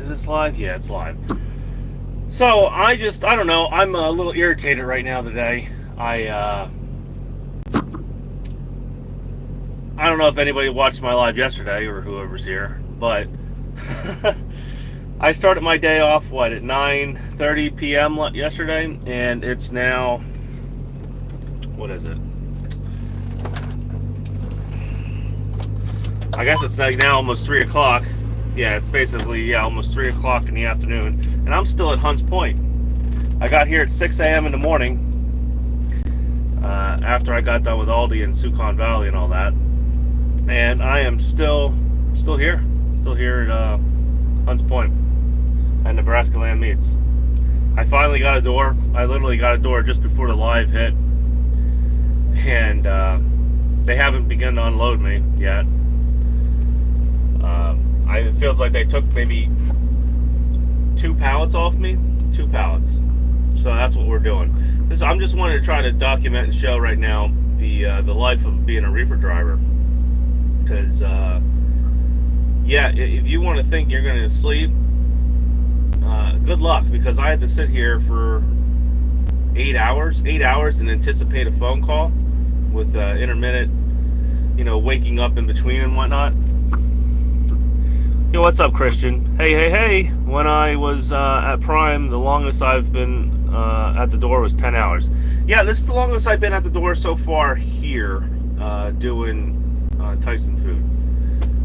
Is this live? Yeah, it's live. So I don't know. I'm a little irritated right now today. I don't know if anybody watched my live yesterday or whoever's here, but I started my day off at 9:30 p.m. yesterday, and it's now, what is it? I guess it's now almost 3 o'clock. Yeah, it's basically almost 3 o'clock in the afternoon, and I'm still at Hunts Point. I got here at 6 a.m. in the morning after I got done with Aldi and Sucon Valley and all that, and I am still here at Hunts Point at Nebraska Land Meats. I finally got a door. I literally got a door just before the live hit, and they haven't begun to unload me yet. It feels like they took maybe 2 pallets off me. 2 pallets. So that's what we're doing. I'm just wanting to try to document and show right now the life of being a reefer driver. Because, if you want to think you're going to sleep, good luck. Because I had to sit here for 8 hours and anticipate a phone call with intermittent, waking up in between and whatnot. Yo, what's up, Christian? Hey. When I was at Prime, the longest I've been at the door was 10 hours. Yeah, this is the longest I've been at the door so far here doing Tyson food.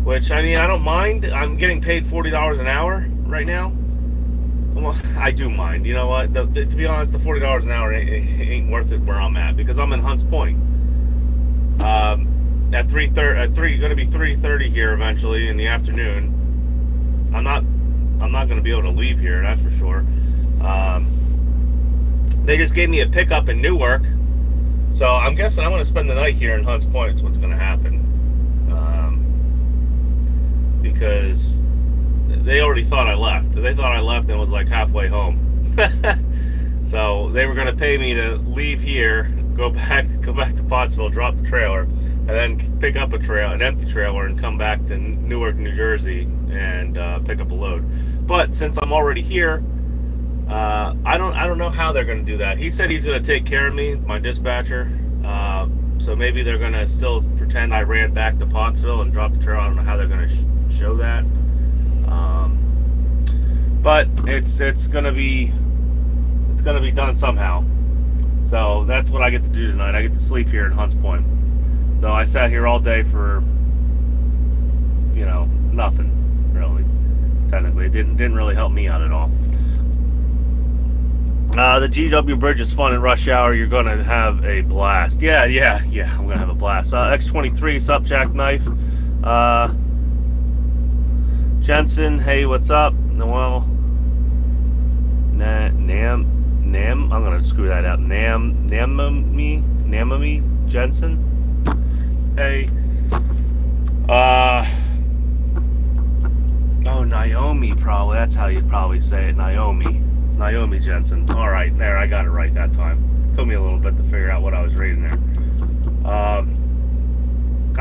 Which, I mean, I don't mind. I'm getting paid $40 an hour right now. Well, I do mind. You know what? To be honest, the $40 an hour ain't worth it where I'm at, because I'm in Hunts Point. At 3:30, going to be 3:30 here eventually in the afternoon. I'm not going to be able to leave here, that's for sure. They just gave me a pickup in Newark, so I'm guessing I'm going to spend the night here in Hunts Point. Is what's going to happen, because they already thought I left. They thought I left and was like halfway home. So they were going to pay me to leave here, go back to Pottsville, drop the trailer, and then pick up an empty trailer, and come back to Newark, New Jersey, and pick up a load. But since I'm already here, I don't know how they're going to do that. He said he's going to take care of me, my dispatcher. So maybe they're going to still pretend I ran back to Pottsville and dropped the trailer. I don't know how they're going to show that. But it's going to be done somehow. So that's what I get to do tonight. I get to sleep here at Hunts Point. So I sat here all day for, nothing, really. Technically, it didn't really help me out at all. The GW Bridge is fun in rush hour. You're going to have a blast. Yeah, I'm going to have a blast. X23, sup, Jackknife. Jensen, hey, what's up? Noel. Nam, I'm going to screw that up. Namami Jensen. Hey. Naomi, probably. That's how you'd probably say it. Naomi Jensen. All right, there, I got it right that time. It took me a little bit to figure out what I was reading there. I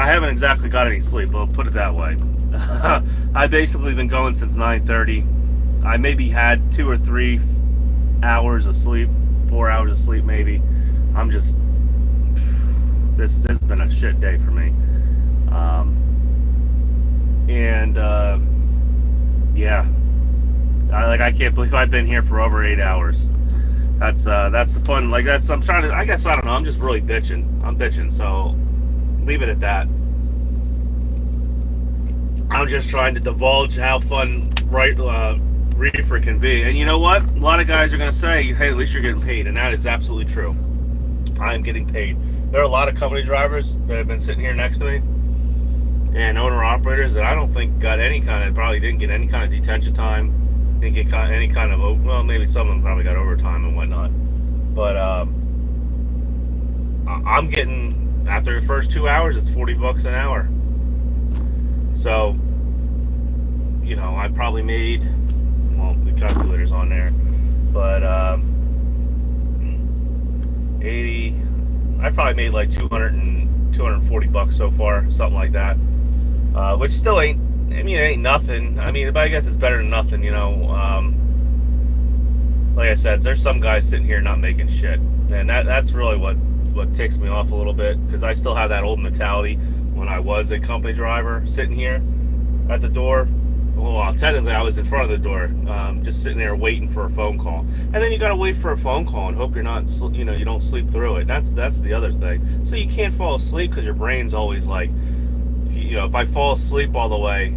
haven't exactly got any sleep, I'll put it that way. I've basically been going since 9:30. I maybe had 2 or 3 hours of sleep, 4 hours of sleep maybe. This has been a shit day for me. I can't believe I've been here for over 8 hours. That's the fun. I guess I don't know. I'm just really bitching. I'm bitching. So leave it at that. I'm just trying to divulge how fun reefer can be. And you know what? A lot of guys are going to say, hey, at least you're getting paid. And that is absolutely true. I am getting paid. There are a lot of company drivers that have been sitting here next to me, and owner-operators that I don't think probably didn't get any kind of detention time, didn't get any kind of, well, maybe some of them probably got overtime and whatnot. But I'm getting, after the first 2 hours, it's $40 an hour. So, I probably made, well, the calculator's on there, but 80, I probably made like $240 so far, something like that, which still ain't I mean, it ain't nothing. I mean, but I guess it's better than nothing, you know. Like I said, there's some guys sitting here not making shit, and that's really what ticks me off a little bit, because I still have that old mentality when I was a company driver, sitting here at the door. Well, technically, I was in front of the door, just sitting there waiting for a phone call, and then you got to wait for a phone call and hope you're not, you know, you don't sleep through it. That's the other thing. So you can't fall asleep because your brain's always like, you know, if I fall asleep all the way,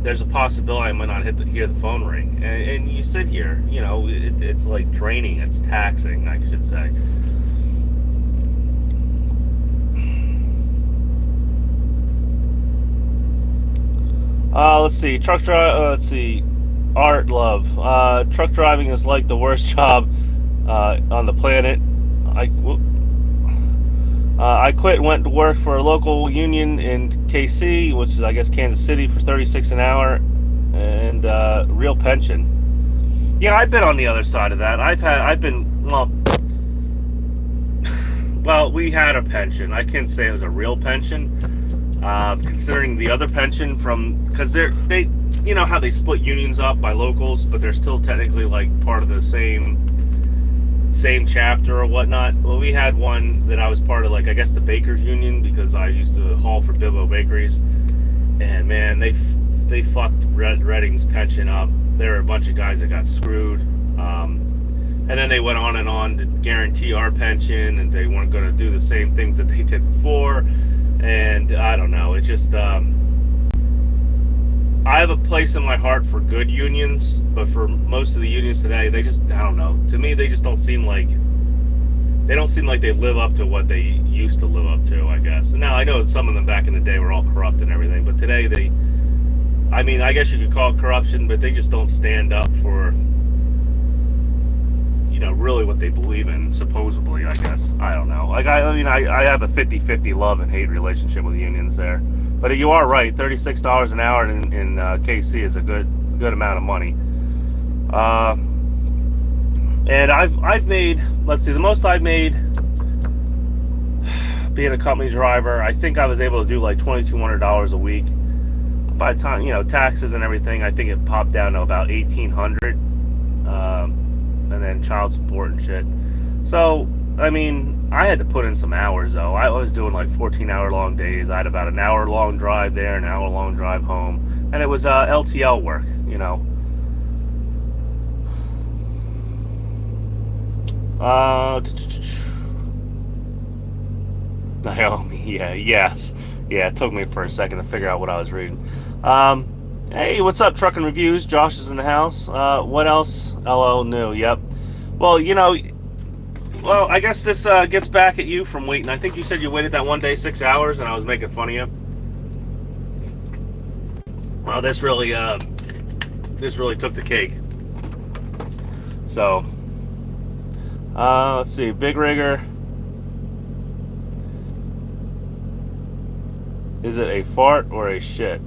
there's a possibility I might not hear the phone ring, and you sit here, you know, it's like draining, it's taxing, I should say. Let's see, let's see, Art Love. Truck driving is like the worst job on the planet. I quit and went to work for a local union in KC, which is, I guess, Kansas City, for 36 an hour, and real pension. Yeah, I've been on the other side of that. Well, we had a pension. I can't say it was a real pension, considering the other pension because they, you know how they split unions up by locals, but they're still technically like part of the same chapter or whatnot. Well, we had one that I was part of, like, I guess the bakers union, because I used to haul for Bibbo Bakeries, and man, they fucked Redding's pension up. There were a bunch of guys that got screwed, and then they went on and on to guarantee our pension, and they weren't going to do the same things that they did before, and I don't know, it just I have a place in my heart for good unions, but for most of the unions today, they just, I don't know. To me, they just don't seem like they live up to what they used to live up to, I guess. And now I know some of them back in the day were all corrupt and everything, but today I mean, I guess you could call it corruption, but they just don't stand up for, you know, really what they believe in, supposedly, I guess. I don't know. Like, I mean, I have a 50-50 love and hate relationship with unions there. But you are right. $36 an hour in KC is a good amount of money. And I've made, let's see, the most I've made being a company driver, I think I was able to do like $2,200 a week. By the time, you know, taxes and everything, I think it popped down to about $1,800, and then child support and shit. So, I mean, I had to put in some hours, though. I was doing like 14-hour long days. I had about an hour long drive there, an hour long drive home, and it was LTL work, you know. Naomi, yes. Yeah, it took me for a second to figure out what I was reading. Hey, what's up, Trucking Reviews? Josh is in the house. What else? LO new, yep. Well, you know, I guess this gets back at you from waiting. I think you said you waited that one day 6 hours, and I was making fun of you. Well, this really took the cake. So, let's see, Big Rigger. Is it a fart or a shit?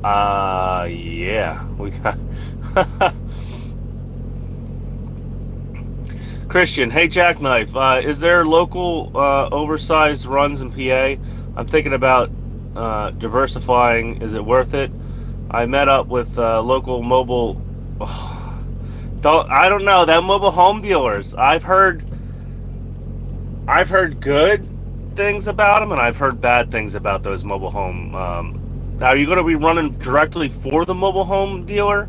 Yeah, we got. Christian, hey Jackknife, is there local oversized runs in PA? I'm thinking about diversifying. Is it worth it? I met up with local mobile. I don't know, that mobile home dealers. I've heard good things about them, and I've heard bad things about those mobile home. Now, are you going to be running directly for the mobile home dealer,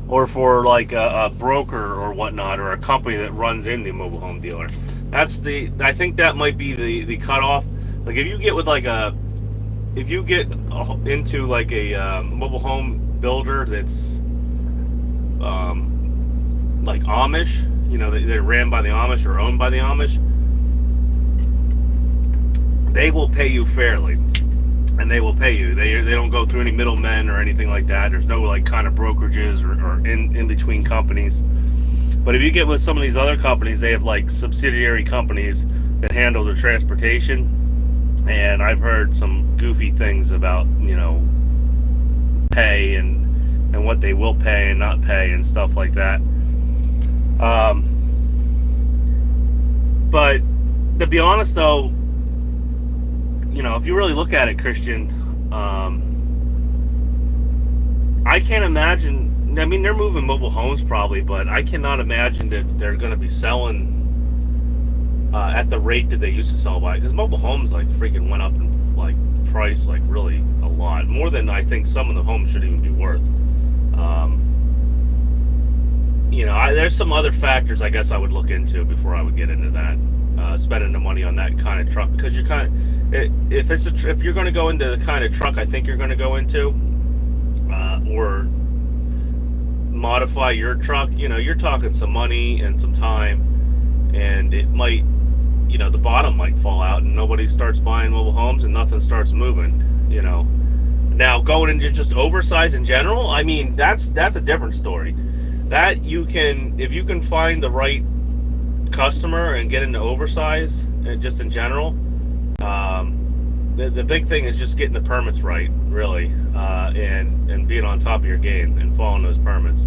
or for like a broker or whatnot, or a company that runs in the mobile home dealer? I think that might be the cutoff. Like, if you get into like a mobile home builder that's like Amish, you know, they're ran by the Amish or owned by the Amish, they will pay you fairly, and they will pay you. They don't go through any middlemen or anything like that. There's no like kind of brokerages or in between companies. But if you get with some of these other companies, they have like subsidiary companies that handle their transportation, and I've heard some goofy things about, you know, pay and what they will pay and not pay and stuff like that. But to be honest, though, if you really look at it, Christian, I can't imagine. I mean, they're moving mobile homes probably, but I cannot imagine that they're going to be selling at the rate that they used to sell by. Because mobile homes like freaking went up in like price like really a lot more than I think some of the homes should even be worth. There's some other factors I guess I would look into before I would get into that. Spending the money on that kind of truck, because you're if you're going to go into the kind of truck I think you're going to go into, or modify your truck, you're talking some money and some time, and it might, the bottom might fall out and nobody starts buying mobile homes and nothing starts moving. Now going into just oversize in general, I mean that's a different story. That if you can find the right customer and get into oversize, and just in general, the big thing is just getting the permits right, really, and being on top of your game and following those permits.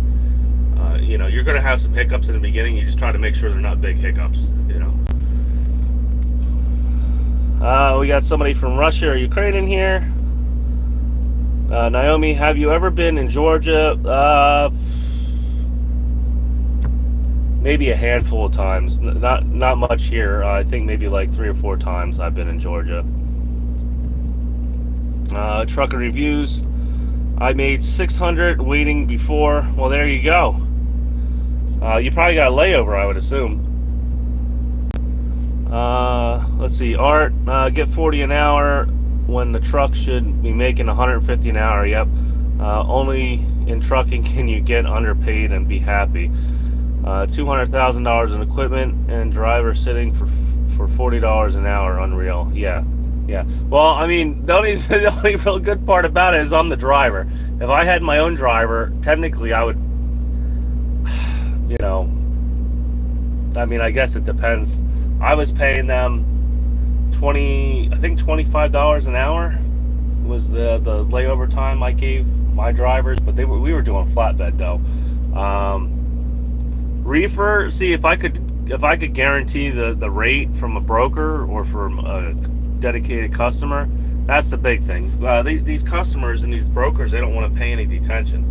You're going to have some hiccups in the beginning. You just try to make sure they're not big hiccups. We got somebody from Russia or Ukraine in here. Naomi, have you ever been in Georgia? Maybe a handful of times. Not much here. I think maybe like 3 or 4 times I've been in Georgia. Trucker reviews. I made 600 waiting before. Well, there you go. You probably got a layover, I would assume. Let's see. Art, get 40 an hour when the truck should be making 150 an hour. Yep. Only in trucking can you get underpaid and be happy. $200,000 in equipment and driver sitting for $40 an hour. Unreal. Yeah. Well, I mean, the only real good part about it is I'm the driver. If I had my own driver, technically I would, I mean, I guess it depends. I was paying them $25 an hour was the layover time I gave my drivers, but we were doing flatbed though. Reefer, see if I could guarantee the rate from a broker or from a dedicated customer. That's the big thing. These customers and these brokers, they don't want to pay any detention.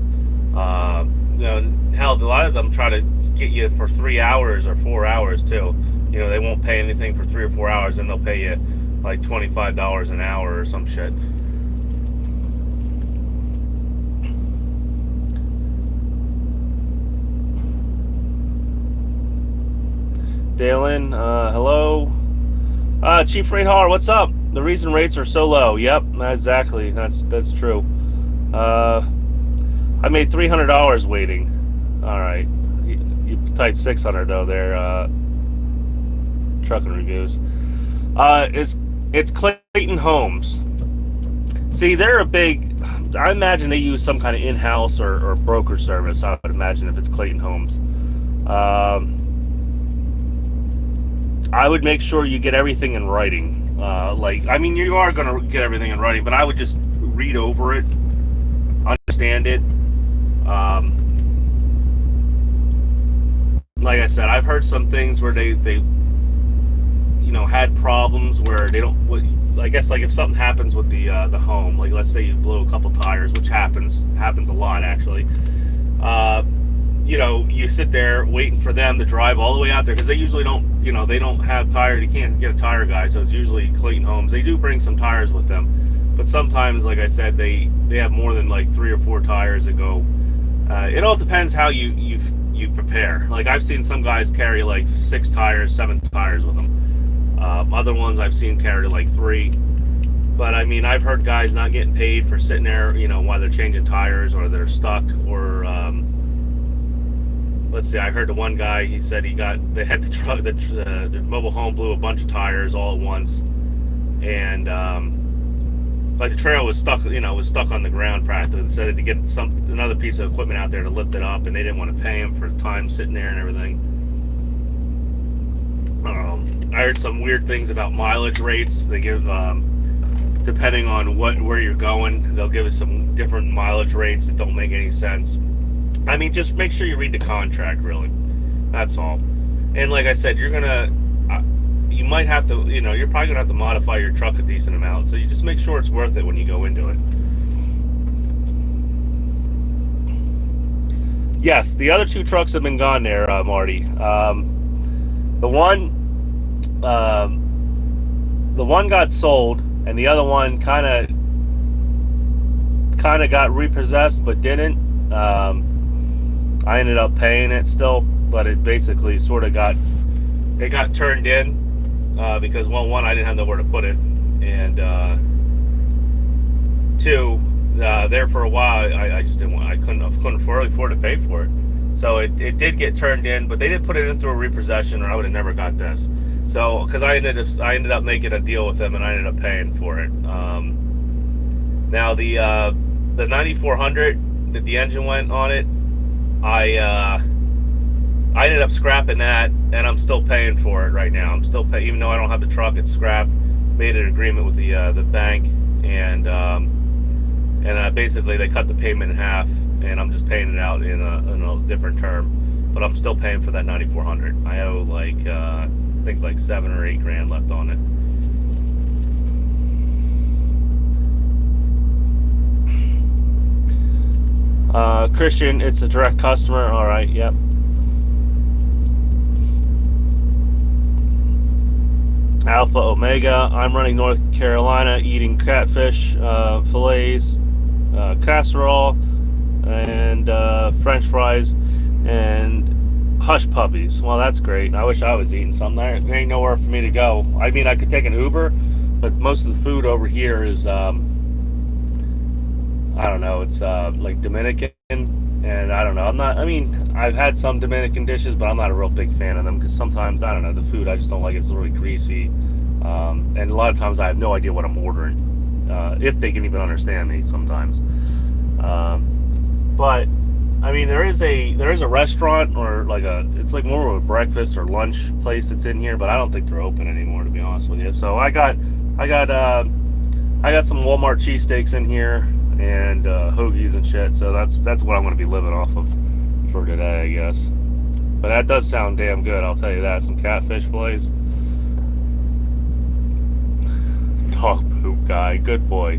Hell, a lot of them try to get you for 3 hours or 4 hours too. They won't pay anything for 3 or 4 hours, and they'll pay you like $25 an hour or some shit. Dalen, hello. Chief Rate Hauler, what's up? The reason rates are so low. Yep, exactly. That's true. I made $300 waiting. All right. You typed 600 though there. Trucking reviews. It's Clayton Homes. See, they're a big. I imagine they use some kind of in-house or broker service. I would imagine if it's Clayton Homes. I would make sure you get everything in writing. You are going to get everything in writing, but I would just read over it, understand it. Like I said, I've heard some things where they've had problems where they don't. I guess like if something happens with the home, like let's say you blow a couple tires, which happens a lot actually. You sit there waiting for them to drive all the way out there because they usually don't, they don't have tires. You can't get a tire guy, so it's usually Clayton Homes. They do bring some tires with them, but sometimes, like I said, they have more than like 3 or 4 tires that go. It all depends how you prepare. Like I've seen some guys carry like 6 tires, 7 tires with them. Other ones I've seen carry like 3. But I mean, I've heard guys not getting paid for sitting there, while they're changing tires or they're stuck or. Let's see, I heard the one guy, he said they had the truck, the mobile home blew a bunch of tires all at once. And, like the trailer was stuck, was stuck on the ground practically. So they had to get another piece of equipment out there to lift it up, and they didn't want to pay him for the time sitting there and everything. I heard some weird things about mileage rates. They give, depending on where you're going, they'll give us some different mileage rates that don't make any sense. I mean, just make sure you read the contract, really. That's all. And like I said, you're gonna, you might have to, you're probably gonna have to modify your truck a decent amount. So you just make sure it's worth it when you go into it. Yes, the other 2 trucks have been gone there, Marty. The one, the one got sold, and the other one kind of got repossessed, but didn't. I ended up paying it still, but it basically sort of got turned in because one, I didn't have nowhere to put it, and 2, there for a while I just didn't want, I couldn't afford to pay for it. So it did get turned in, but they didn't put it in through a repossession, or I would have never got this. So because I ended up making a deal with them, and I ended up paying for it. Now the 9400 that the engine went on it, I ended up scrapping that, and I'm still paying for it right now. I'm still paying, even though I don't have the truck. It's scrapped. Made an agreement with the bank, and basically they cut the payment in half, and I'm just paying it out in a different term. But I'm still paying for that 9400. I owe I think like $7 or $8 grand left on it. Christian, it's a direct customer. All right, yep. Alpha Omega, I'm running North Carolina, eating catfish fillets, casserole, and French fries, and hush puppies. Well, that's great. I wish I was eating something. There ain't nowhere for me to go. I mean, I could take an Uber, but most of the food over here is I don't know, it's like Dominican, and I don't know. I've had some Dominican dishes, but I'm not a real big fan of them because sometimes, I don't know, the food, I just don't like it. It's really greasy. And a lot of times I have no idea what I'm ordering, if they can even understand me sometimes. But I mean, there is a restaurant, or it's like more of a breakfast or lunch place that's in here, but I don't think they're open anymore, to be honest with you. So I got some Walmart cheesesteaks in here, and hoagies and shit. So that's what I'm going to be living off of for today, I guess. But that does sound damn good, I'll tell you that. Some catfish fillets. Dog poop guy, good boy.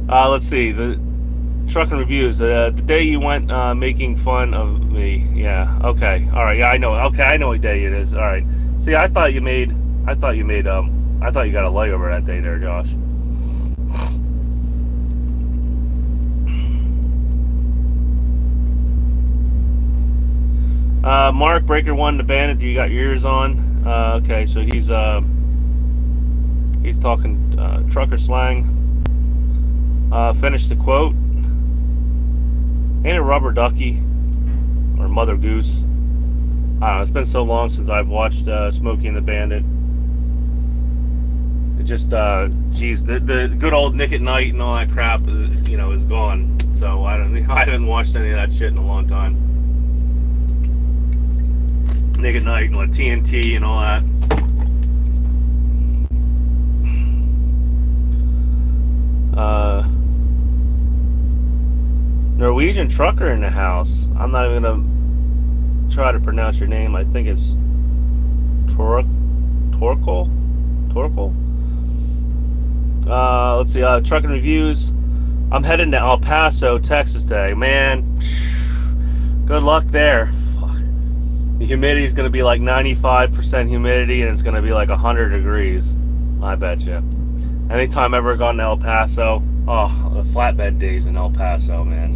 Let's see, the trucking reviews. The day you went making fun of me. Yeah. Okay. All right. Yeah, I know. Okay, I know what day it is. All right. See, I thought you got a layover that day there, Josh. Mark Breaker 1 the Bandit, you got your ears on? Okay, so he's talking trucker slang. Finish the quote. Ain't a rubber ducky or mother goose. I don't know, it's been so long since I've watched Smokey and the Bandit. It just, geez, the good old Nick at Night and all that crap, is gone. So I haven't watched any of that shit in a long time. Nick at Night and like TNT and all that. Norwegian trucker in the house. I'm not even gonna try to pronounce your name. I think it's Torkel. Let's see. Trucking reviews. I'm heading to El Paso, Texas today. Man, good luck there. The humidity is going to be like 95% humidity, and it's going to be like 100 degrees. I bet you. Anytime I've ever gone to El Paso, the flatbed days in El Paso, man.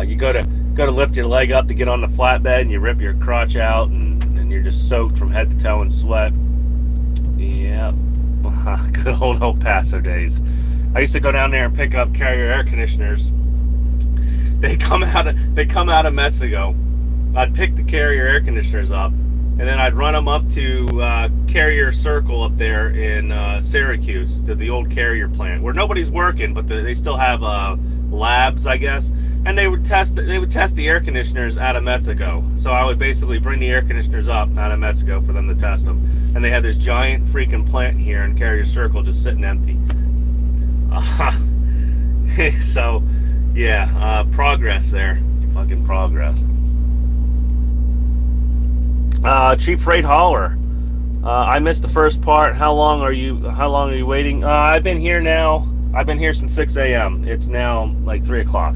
You go to lift your leg up to get on the flatbed, and you rip your crotch out, and you're just soaked from head to toe in sweat. Yeah, good old El Paso days. I used to go down there and pick up Carrier air conditioners. They come out of Mexico. I'd pick the Carrier air conditioners up, and then I'd run them up to Carrier Circle up there in Syracuse, to the old Carrier plant where nobody's working, but they still have labs, I guess. And they would test the air conditioners out of Mexico. So I would basically bring the air conditioners up out of Mexico for them to test them. And they had this giant freaking plant here in Carrier Circle just sitting empty. So yeah, progress there. Fucking progress. Cheap freight hauler. I missed the first part. How long are you waiting? I've been here now. I've been here since 6 a.m. It's now like 3 o'clock.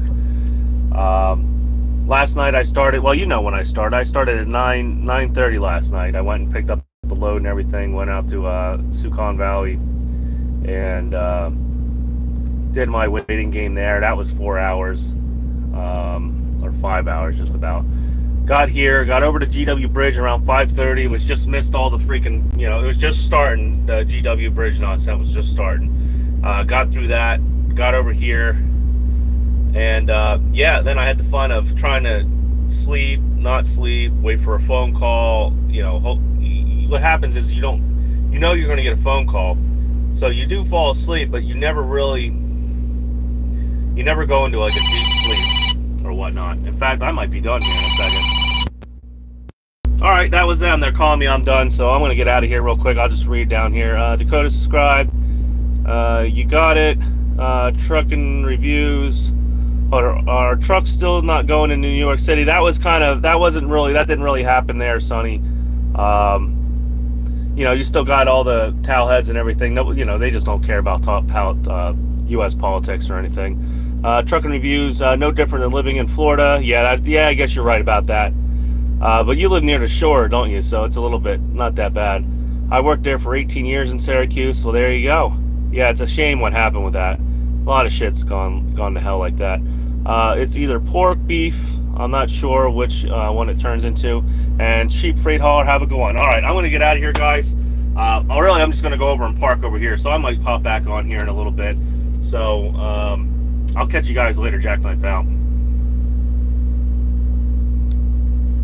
Last night I started. Well, you know when I started. I started at 9:30 last night. I went and picked up the load and everything. Went out to Sucon Valley and did my waiting game there. That was 4 hours, or 5 hours, just about. Got here, got over to GW Bridge around 5:30. Was just missed all the freaking, it was just starting. The GW Bridge nonsense was just starting. Got through that, got over here, and yeah, then I had the fun of trying to sleep, not sleep, wait for a phone call. What happens is you're going to get a phone call, so you do fall asleep, but you never go into like a deep sleep or whatnot. In fact, I might be done here in a second. All right, that was them. They're calling me. I'm done, so I'm going to get out of here real quick. I'll just read down here. Dakota subscribed. You got it. Trucking reviews. Our truck's still not going into New York City. That didn't really happen there, Sonny. You still got all the towel heads and everything. No, they just don't care about U.S. politics or anything. Trucking reviews, no different than living in Florida. Yeah, I guess you're right about that. But you live near the shore, don't you? So it's a little bit not that bad. I worked there for 18 years in Syracuse. Well, there you go. Yeah, it's a shame what happened with that. A lot of shit's gone to hell like that. It's either pork, beef. I'm not sure which one it turns into. And cheap freight hauler. Have a good one. All right, I'm going to get out of here, guys. I'm just going to go over and park over here. So I might pop back on here in a little bit. So I'll catch you guys later. Jackknife out.